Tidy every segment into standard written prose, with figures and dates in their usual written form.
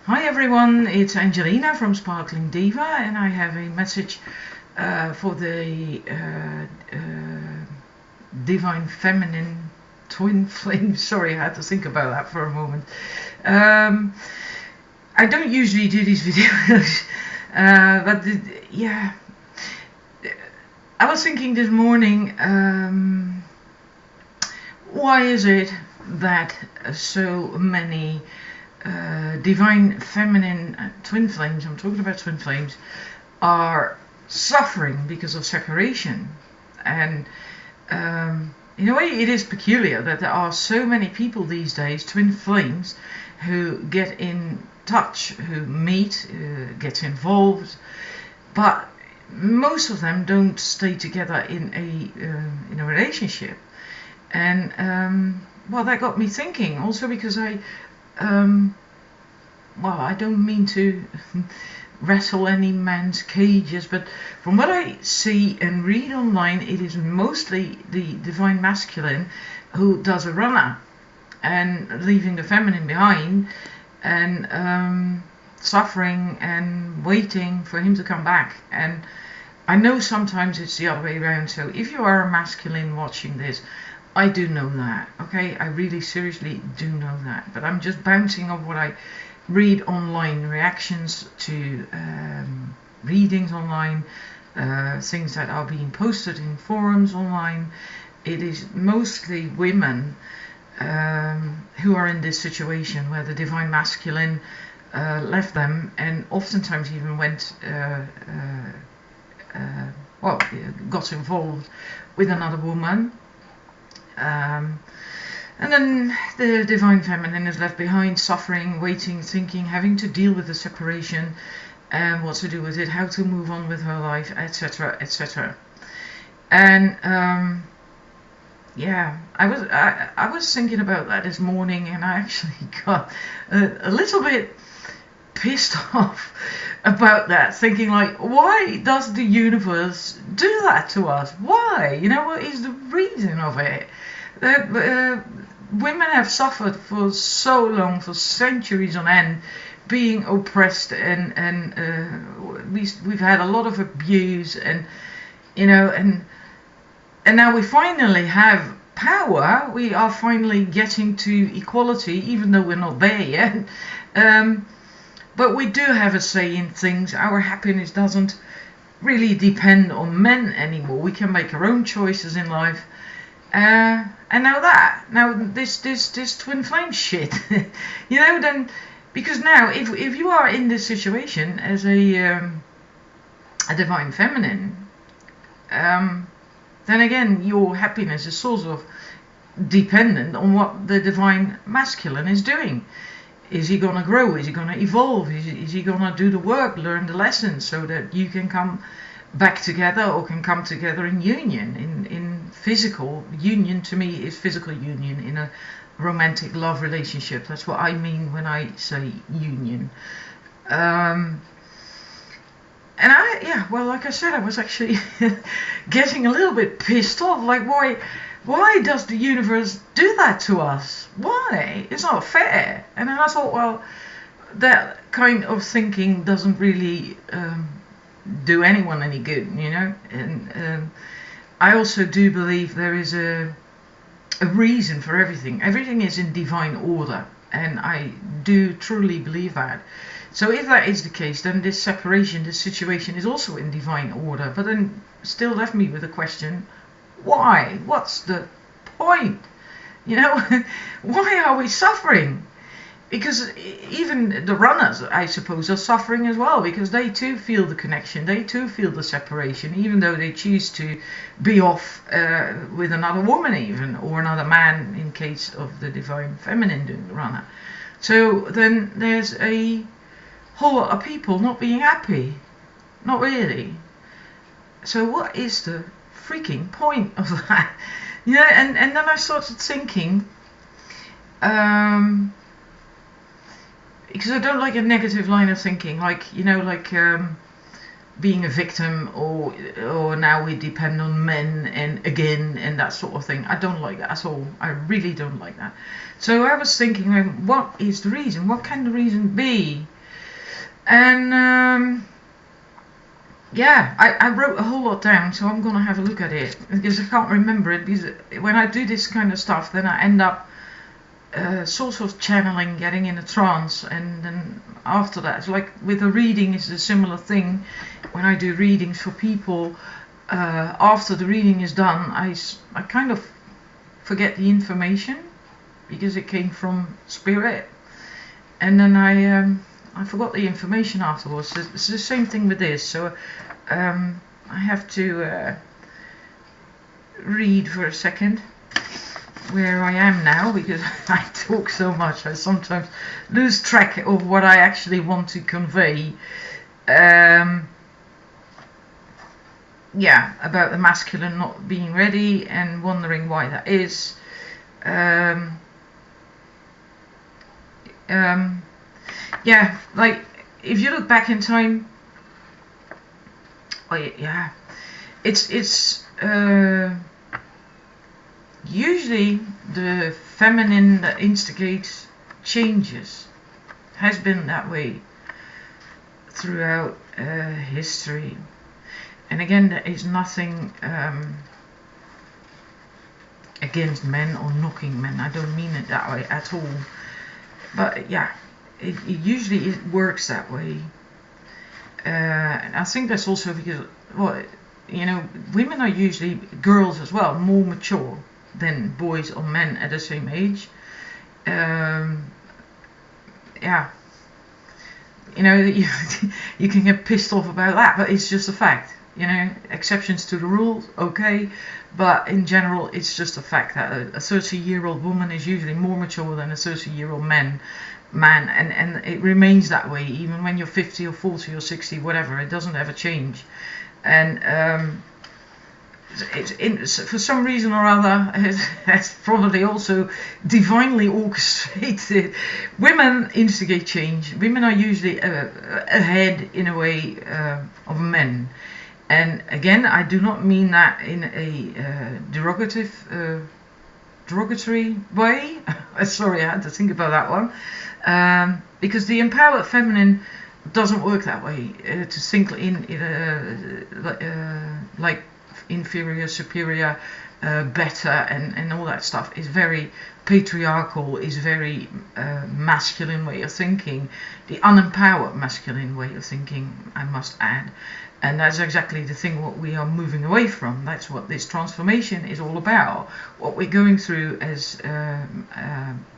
Hi everyone, it's Angelina from Sparkling Diva, and I have a message for the Divine Feminine Twin Flame. Sorry, I had to think about that for a moment. I don't usually do these videos, but yeah, I was thinking this morning, why is it that so many divine feminine twin flames, I'm talking about twin flames, are suffering because of separation? And in a way it is peculiar that there are so many people these days, twin flames, who get in touch, who meet, get involved, but most of them don't stay together in a relationship. And well, that got me thinking also, because I don't mean to wrestle any man's cages, but from what I see and read online, it is mostly the divine masculine who does a runner and leaving the feminine behind, and suffering and waiting for him to come back. And I know sometimes it's the other way around, so if you are a masculine watching this, I do know that, okay? I really seriously do know that, but I'm just bouncing off what I read online, reactions to readings online, things that are being posted in forums online. It is mostly women who are in this situation where the divine masculine left them, and oftentimes even got involved with another woman. And then the divine feminine is left behind, suffering, waiting, thinking, having to deal with the separation and what to do with it, how to move on with her life, etc., etc. And I was thinking about that this morning, and I actually got a little bit pissed off about that, thinking like, why does the universe do that to us? Why? What is the reason of it? Women have suffered for so long, for centuries on end, being oppressed, and we've had a lot of abuse, and now we finally have power. We are finally getting to equality, even though we're not there yet. But we do have a say in things. Our happiness doesn't really depend on men anymore. We can make our own choices in life. And now this twin flame shit, then, because now if you are in this situation as a divine feminine, then again your happiness is sort of dependent on what the divine masculine is doing. Is he gonna grow? Is he gonna evolve? Is he gonna do the work, learn the lessons, so that you can come back together, or can come together in union, in physical union? To me is physical union in a romantic love relationship. That's what I mean when I say union. And like I said, I was actually getting a little bit pissed off, like, why does the universe do that to us? Why? It's not fair. And then I thought, well, that kind of thinking doesn't really do anyone any good, And I also do believe there is a reason for everything. Everything is in divine order, and I do truly believe that. So if that is the case, then this separation, this situation is also in divine order. But then still left me with the question, why? What's the point? Why are we suffering? Because even the runners, I suppose, are suffering as well, because they too feel the connection, they too feel the separation, even though they choose to be off with another woman even, or another man in case of the divine feminine doing the runner. So then there's a whole lot of people not being happy. Not really. So what is the freaking point of that? And then I started thinking, because I don't like a negative line of thinking, like being a victim, or now we depend on men and that sort of thing. I don't like that at all. I really don't like that. So I was thinking, what is the reason? What can the reason be And yeah, I wrote a whole lot down, so I'm gonna have a look at it because I can't remember it. Because when I do this kind of stuff, then I end up sort of channeling, getting in a trance, and then after that, it's like with a reading, it's a similar thing. When I do readings for people, after the reading is done, I kind of forget the information because it came from spirit, and then I forgot the information afterwards. It's the same thing with this. So I have to read for a second where I am now, because I talk so much I sometimes lose track of what I actually want to convey. Yeah, about the masculine not being ready and wondering why that is. Yeah, like if you look back in time, oh yeah, it's usually the feminine that instigates changes. Has been that way throughout history. And again, there is nothing against men or knocking men. I don't mean it that way at all. But yeah, it usually works that way. And I think that's also because, well, you know, women are usually, girls as well, more mature than boys or men at the same age. Yeah, you know, you can get pissed off about that, but it's just a fact. You know, exceptions to the rule, okay, but in general, it's just a fact that a 30-year-old woman is usually more mature than a 30-year-old man, and it remains that way even when you're 50 or 40 or 60, whatever. It doesn't ever change, and for some reason or other, it's probably also divinely orchestrated. Women instigate change. Women are usually ahead in a way of men. And again, I do not mean that in a derogatory way. Sorry, I had to think about that one. Because the empowered feminine doesn't work that way. To think in like inferior, superior, better, and all that stuff is very patriarchal, is very masculine way of thinking. The unempowered masculine way of thinking, I must add. And that's exactly the thing what we are moving away from. That's what this transformation is all about. What we're going through as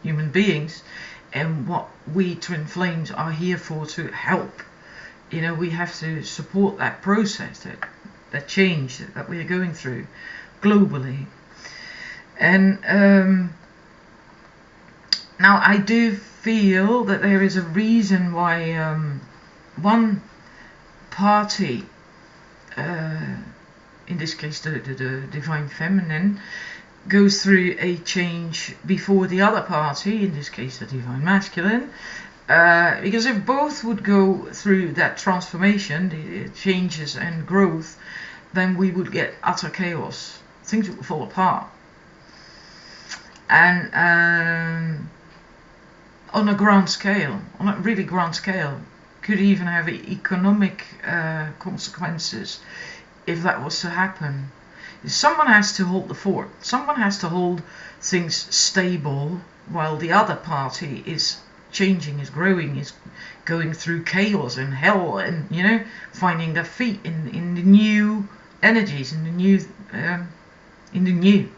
human beings, and what we Twin Flames are here for to help. You know, we have to support that process, that change that we are going through globally. And now I do feel that there is a reason why one party, in this case the Divine Feminine, goes through a change before the other party, in this case the Divine Masculine, because if both would go through that transformation, the changes and growth, then we would get utter chaos. Things would fall apart. And on a grand scale, on a really grand scale, could even have economic consequences if that was to happen. Someone has to hold the fort. Someone has to hold things stable while the other party is changing, is growing, is going through chaos and hell, and, you know, finding their feet in the new energies, in the new.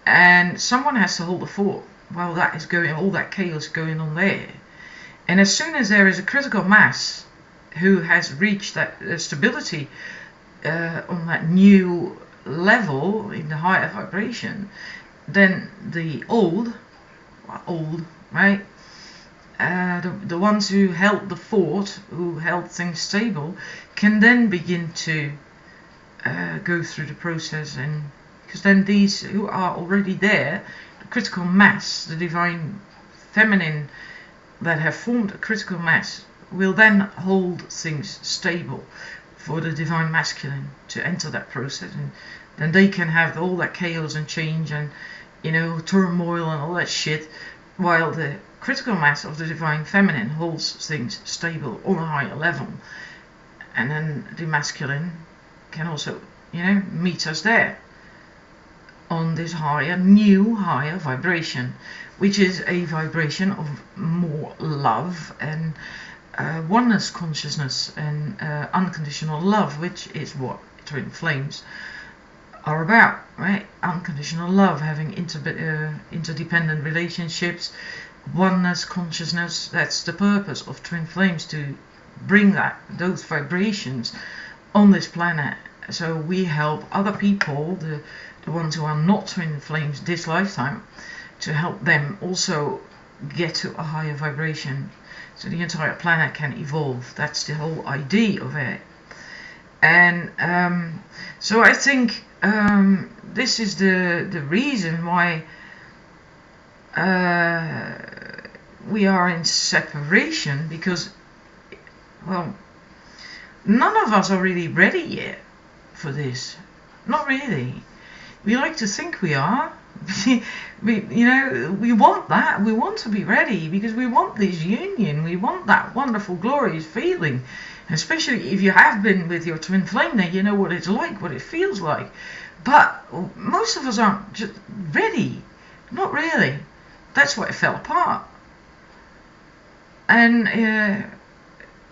And someone has to hold the fort while that is going, all that chaos going on there. And as soon as there is a critical mass who has reached that stability on that new level in the higher vibration, then the old, right? The ones who held the fort, who held things stable, can then begin to go through the process, and because then these who are already there, the critical mass, the Divine Feminine, that have formed a critical mass, will then hold things stable for the Divine Masculine to enter that process, and then they can have all that chaos and change and, you know, turmoil and all that shit, while the critical mass of the divine feminine holds things stable on a higher level, and then the masculine can also, meet us there on this higher vibration, which is a vibration of more love and oneness consciousness and unconditional love, which is what twin flames are about, right? Unconditional love, having interdependent relationships, oneness consciousness. That's the purpose of twin flames, to bring those vibrations on this planet. So we help other people, the ones who are not twin flames this lifetime, to help them also get to a higher vibration, so the entire planet can evolve. That's the whole idea of it. And so I think this is the reason why we are in separation, because, well, none of us are really ready yet for this. Not really. We like to think we are. we want that. We want to be ready because we want this union. We want that wonderful, glorious feeling. Especially if you have been with your twin flame, then you know what it's like, what it feels like. But most of us aren't just ready. Not really. That's why it fell apart. And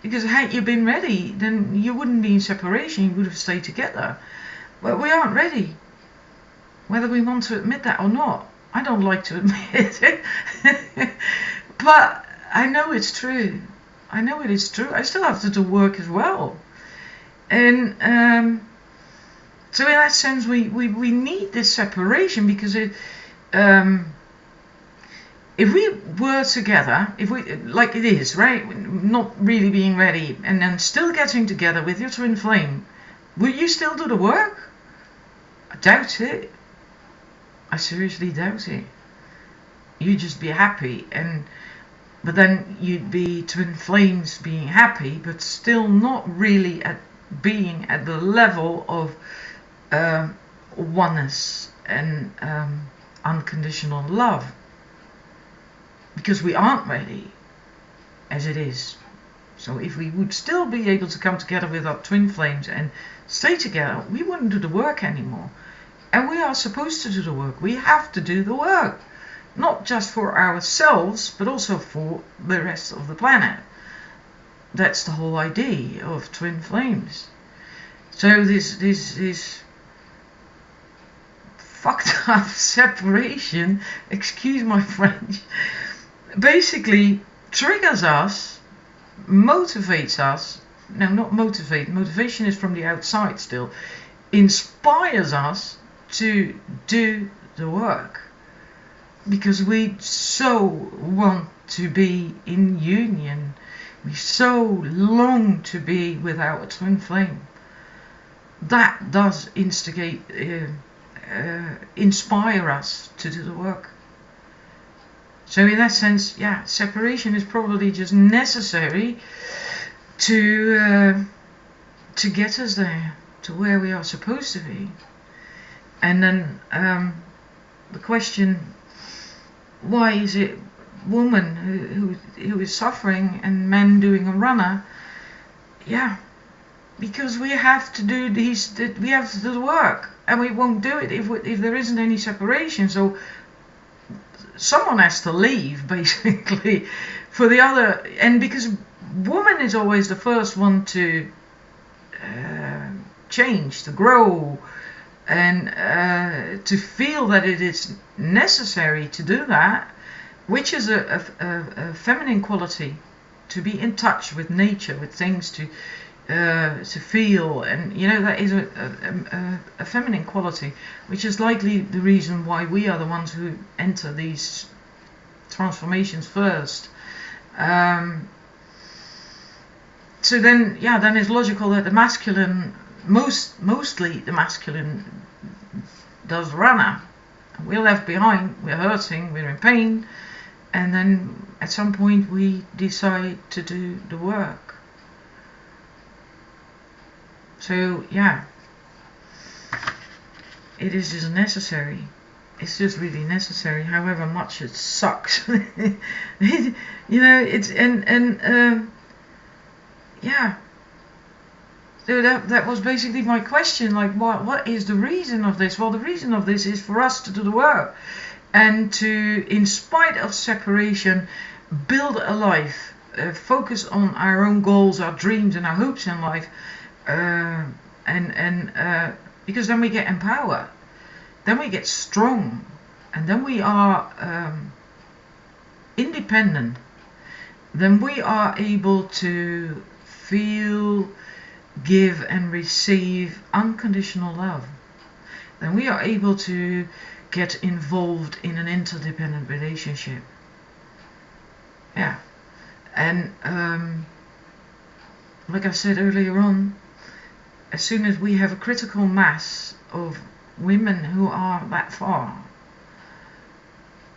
because had you been ready, then you wouldn't be in separation. You would have stayed together. But we aren't ready, whether we want to admit that or not. I don't like to admit it, but I know it's true. I know it is true. I still have to do work as well. And so in that sense, we need this separation, because if we were together, if we, like it is, right, not really being ready, and then still getting together with your twin flame, will you still do the work? I doubt it. I seriously doubt it. You'd just be happy, but then you'd be twin flames being happy, but still not really being at the level of oneness and unconditional love, because we aren't ready as it is. So if we would still be able to come together with our twin flames and stay together, we wouldn't do the work anymore. And we are supposed to do the work. We have to do the work, not just for ourselves, but also for the rest of the planet. That's the whole idea of twin flames. So this fucked up separation, excuse my French, basically triggers us, motivates us. No, not motivate. Motivation is from the outside still. Inspires us to do the work, because we so want to be in union. We so long to be with our twin flame. That does inspire us to do the work. So in that sense, yeah, separation is probably just necessary to get us there, to where we are supposed to be. And then the question, why is it woman who is suffering and men doing a runner? Yeah, because we have to do the work, and we won't do it if there isn't any separation. So someone has to leave, basically, for the other. And because woman is always the first one to change, to grow, and to feel that it is necessary to do that, which is a feminine quality, to be in touch with nature, with things, to feel, and that is a feminine quality, which is likely the reason why we are the ones who enter these transformations first. So then it's logical that the masculine, mostly the masculine, does runner. We're left behind, we're hurting, we're in pain, and then at some point we decide to do the work. So yeah, it is just necessary. it's just really necessary, however much it sucks. It's yeah. So that was basically my question. Like, what is the reason of this? Well, the reason of this is for us to do the work and to, in spite of separation, build a life, focus on our own goals, our dreams, and our hopes in life, because then we get empowered, then we get strong, and then we are independent. Then we are able to feel, give and receive unconditional love. Then we are able to get involved in an interdependent relationship. Yeah. And like I said earlier on, as soon as we have a critical mass of women who are that far,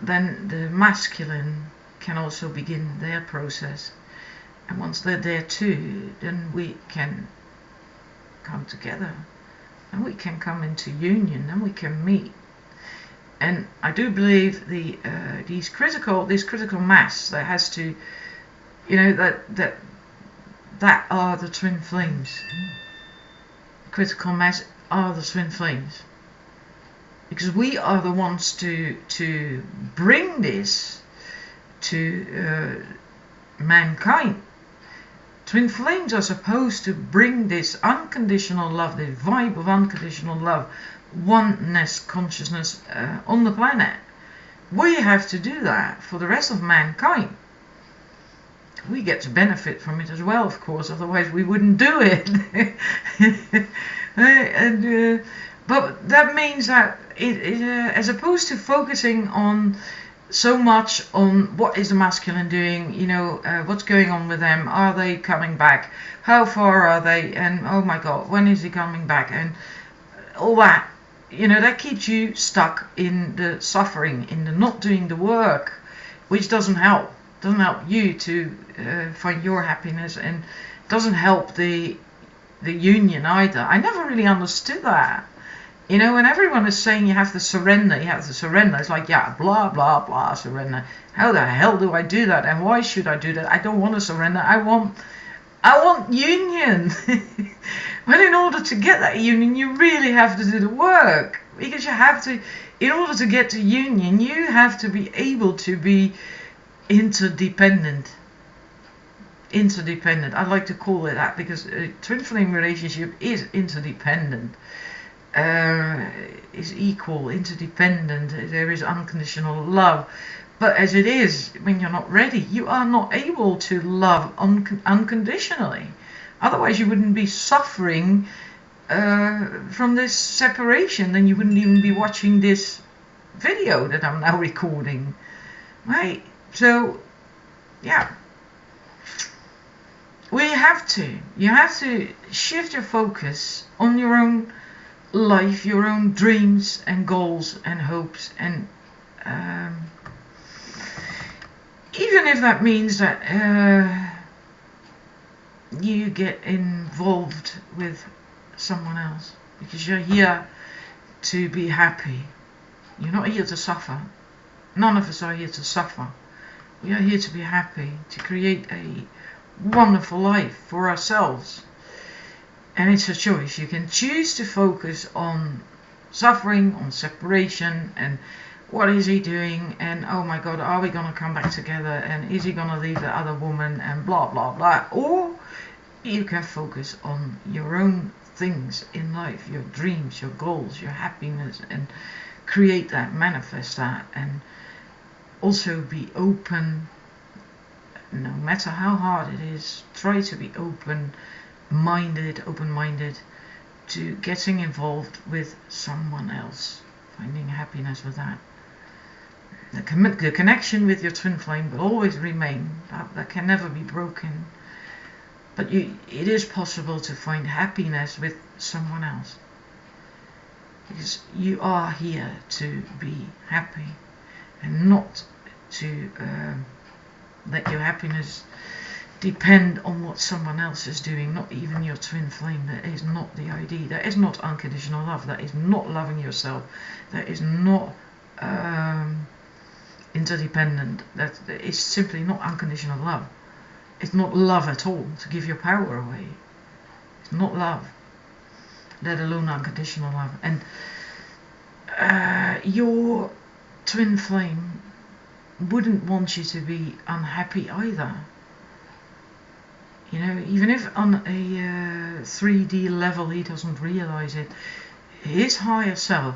then the masculine can also begin their process. And once they're there too, then we can come together, and we can come into union, and we can meet. And I do believe this critical mass that has to, that are the twin flames. Critical mass are the twin flames, because we are the ones to bring this to mankind. Twin flames are supposed to bring this unconditional love, the vibe of unconditional love, oneness consciousness on the planet. We have to do that for the rest of mankind. We get to benefit from it as well, of course, otherwise we wouldn't do it. But that means that as opposed to focusing on so much on what is the masculine doing, what's going on with them, are they coming back, how far are they, and oh my god, when is he coming back, and all that, that keeps you stuck in the suffering, in the not doing the work, which doesn't help you to find your happiness, and doesn't help the union either. I never really understood that. When everyone is saying you have to surrender, it's like, yeah, blah, blah, blah, surrender. How the hell do I do that? And why should I do that? I don't want to surrender. I want union. But in order to get that union, you really have to do the work. Because you have to, in order to get to union, you have to be able to be interdependent. I like to call it that, because a twin flame relationship is interdependent. Is equal, interdependent, there is unconditional love. But as it is, when you're not ready, you are not able to love unconditionally. Otherwise you wouldn't be suffering from this separation, then you wouldn't even be watching this video that I'm now recording. Right? So, yeah. You have to shift your focus on your own life, your own dreams and goals and hopes, and even if that means that you get involved with someone else, because you're here to be happy. You're not here to suffer. None of us are here to suffer. We are here to be happy, to create a wonderful life for ourselves. And it's a choice. You can choose to focus on suffering, on separation, and what is he doing, and oh my god, are we going to come back together, and is he going to leave the other woman, and blah blah blah. Or you can focus on your own things in life, your dreams, your goals, your happiness, and create that, manifest that, and also be open. No matter how hard it is, try to be open-minded to getting involved with someone else, finding happiness with that. The connection with your twin flame will always remain. That can never be broken. But it is possible to find happiness with someone else, because you are here to be happy, and not to let your happiness depend on what someone else is doing, not even your twin flame. That is not the idea. That is not unconditional love. That is not loving yourself. That is not interdependent. That is simply not unconditional love. It's not love at all to give your power away. It's not love, let alone unconditional love. And your twin flame wouldn't want you to be unhappy either. You know, even if on a 3D level he doesn't realize it, his higher self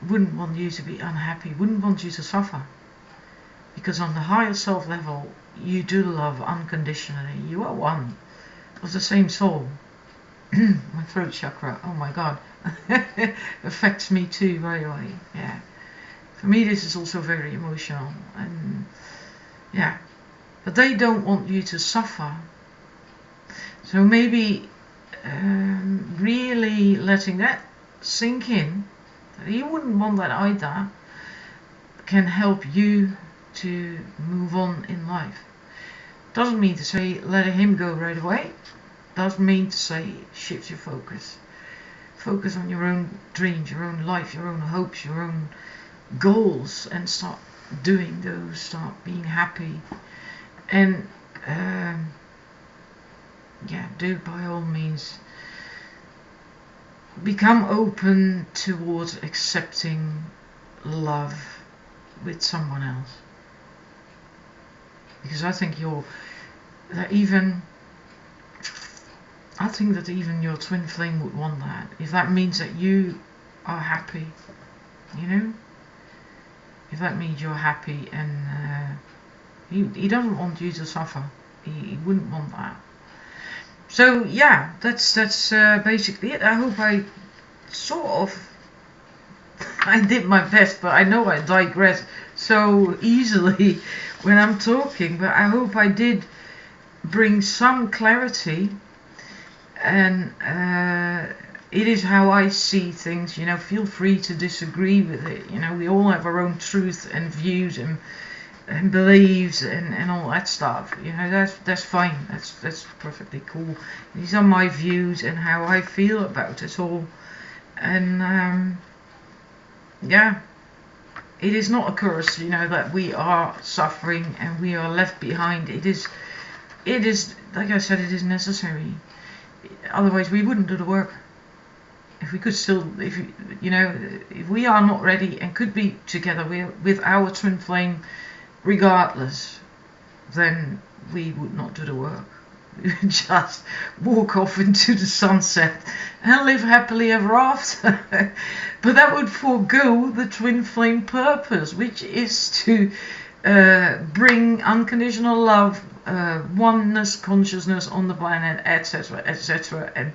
wouldn't want you to be unhappy, wouldn't want you to suffer. Because on the higher self level, you do love unconditionally. You are one of the same soul. My throat chakra, oh my god, affects me too right away. Yeah, for me this is also very emotional, and yeah, but they don't want you to suffer. So maybe really letting that sink in, that he wouldn't want that either, can help you to move on in life. Doesn't mean to say letting him go right away. Doesn't mean to say shift your focus. Focus on your own dreams, your own life, your own hopes, your own goals, and start doing those. Start being happy, and yeah, do by all means become open towards accepting love with someone else. Because I think that even your twin flame would want that. If that means that you are happy, you know? If that means you're happy, and he doesn't want you to suffer. He wouldn't want that. So yeah, that's basically it. I hope I sort of I did my best, but I know I digress so easily when I'm talking, but I hope I did bring some clarity, and it is how I see things. You know, feel free to disagree with it. You know, we all have our own truth and views and beliefs and all that stuff. You know, that's fine. That's perfectly cool. These are my views and how I feel about it all. And yeah, it is not a curse, you know, that we are suffering and we are left behind. It is like I said, it is necessary. Otherwise we wouldn't do the work. If we could still, if we are not ready and could be together with our twin flame regardless, then we would not do the work. We would just walk off into the sunset and live happily ever after. But that would forego the twin flame purpose, which is to bring unconditional love, oneness, consciousness on the planet, etc., etc. And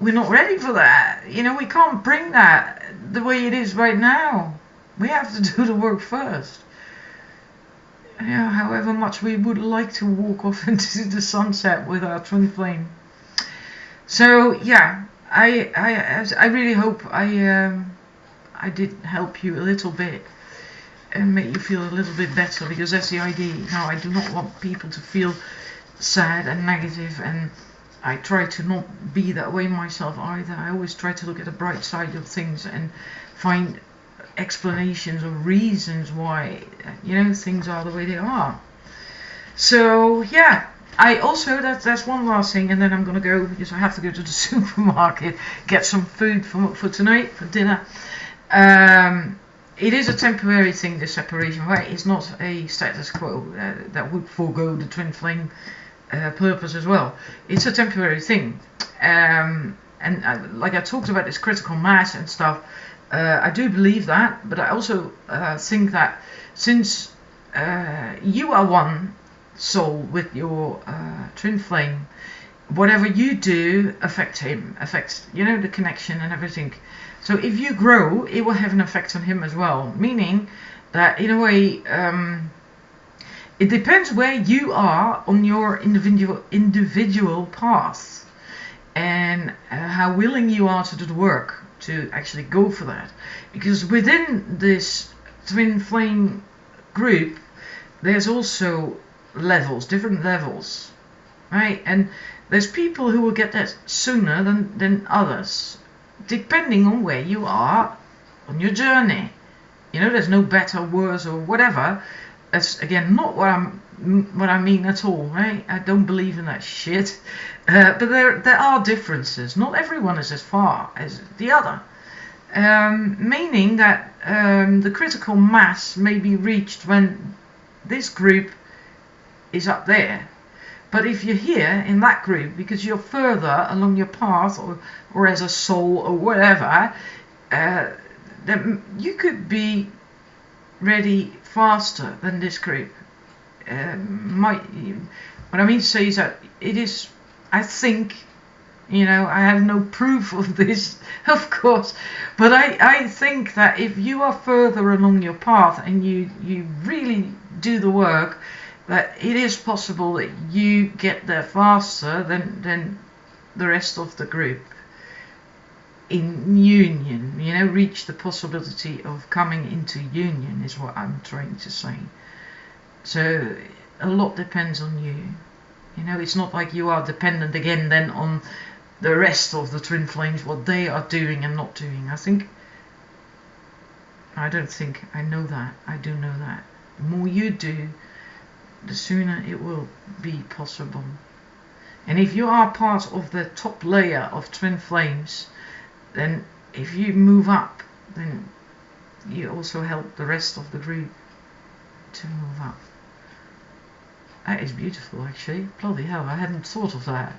we're not ready for that. You know, we can't bring that the way it is right now. We have to do the work first. Yeah, however much we would like to walk off into the sunset with our twin flame. So yeah, I really hope I did help you a little bit and make you feel a little bit better, because that's the idea. Now, I do not want people to feel sad and negative, and I try to not be that way myself either. I always try to look at the bright side of things and find explanations or reasons why, you know, things are the way they are. So yeah, I also, that's one last thing, and then I'm gonna go, because I have to go to the supermarket, get some food for tonight, for dinner. It is a temporary thing, this separation, right? It's not a status quo that would forego the twin flame purpose as well. It's a temporary thing, and like I talked about this critical mass and stuff. I do believe that, but I also think that since you are one soul with your twin flame, whatever you do affects him, affects, you know, the connection and everything. So if you grow, it will have an effect on him as well, meaning that in a way it depends where you are on your individual path, and how willing you are to do the work to actually go for that. Because within this twin flame group, there's also levels, different levels, right? And there's people who will get that sooner than others. depending on where you are on your journey. You know, there's no better, worse, or whatever. That's again not what I mean at all, right? I don't believe in that shit. But there are differences. Not everyone is as far as the other. Meaning that the critical mass may be reached when this group is up there. But if you're here in that group because you're further along your path or as a soul or whatever, then you could be ready faster than this group. What I mean to say is that it is, I think, you know, I have no proof of this, of course, but I think that if you are further along your path and you really do the work, that it is possible that you get there faster than the rest of the group in union, you know, reach the possibility of coming into union is what I'm trying to say. So a lot depends on you. You know, it's not like you are dependent again then on the rest of the twin flames, what they are doing and not doing. I know that. I do know that. The more you do, the sooner it will be possible. And if you are part of the top layer of twin flames, then if you move up, then you also help the rest of the group to move up. That is beautiful, actually. Bloody hell, I hadn't thought of that.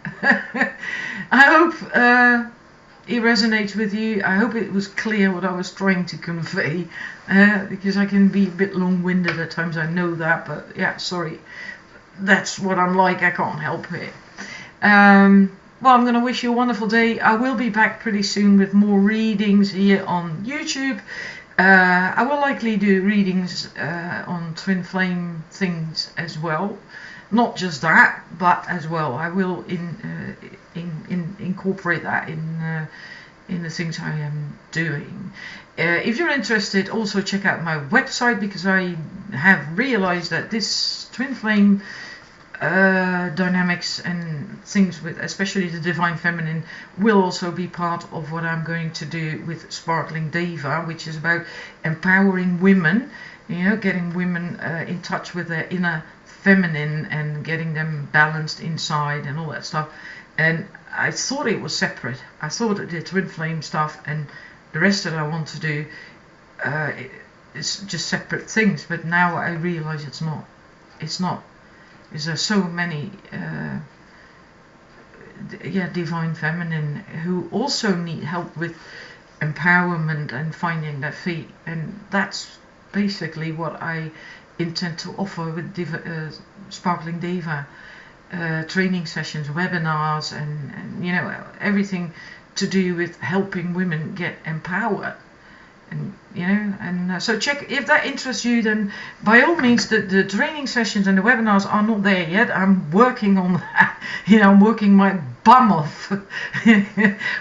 I hope it resonates with you. I hope it was clear what I was trying to convey, because I can be a bit long-winded at times, I know that, but yeah, sorry. That's what I'm like, I can't help it. Well, I'm going to wish you a wonderful day. I will be back pretty soon with more readings here on YouTube. I will likely do readings on twin flame things as well. Not just that, but as well. I will incorporate that in the things I am doing. If you're interested, also check out my website, because I have realized that this twin flame dynamics and things with especially the divine feminine will also be part of what I'm going to do with Sparkling Deva, which is about empowering women, you know, getting women in touch with their inner feminine and getting them balanced inside and all that stuff. And I thought it was separate. I thought the twin flame stuff and the rest that I want to do is just separate things, but now I realize it's not. There's so many divine feminine who also need help with empowerment and finding their feet, and that's basically what I intend to offer with Sparkling Deva training sessions, webinars, and you know, everything to do with helping women get empowered. And you know, and so check if that interests you. Then by all means, the training sessions and the webinars are not there yet. I'm working on that. You know, I'm working my bum off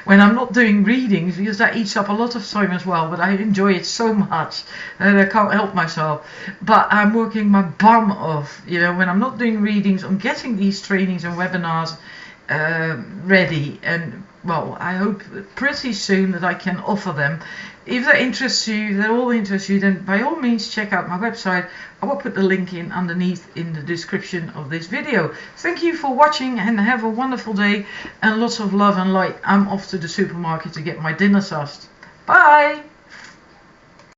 when I'm not doing readings, because that eats up a lot of time as well. But I enjoy it so much that I can't help myself. But I'm working my bum off, you know, when I'm not doing readings, on getting these trainings and webinars ready. And well, I hope pretty soon that I can offer them. If that interests you, that all interests you, then by all means check out my website. I will put the link in underneath in the description of this video. Thank you for watching and have a wonderful day and lots of love and light. I'm off to the supermarket to get my dinner sauce. Bye!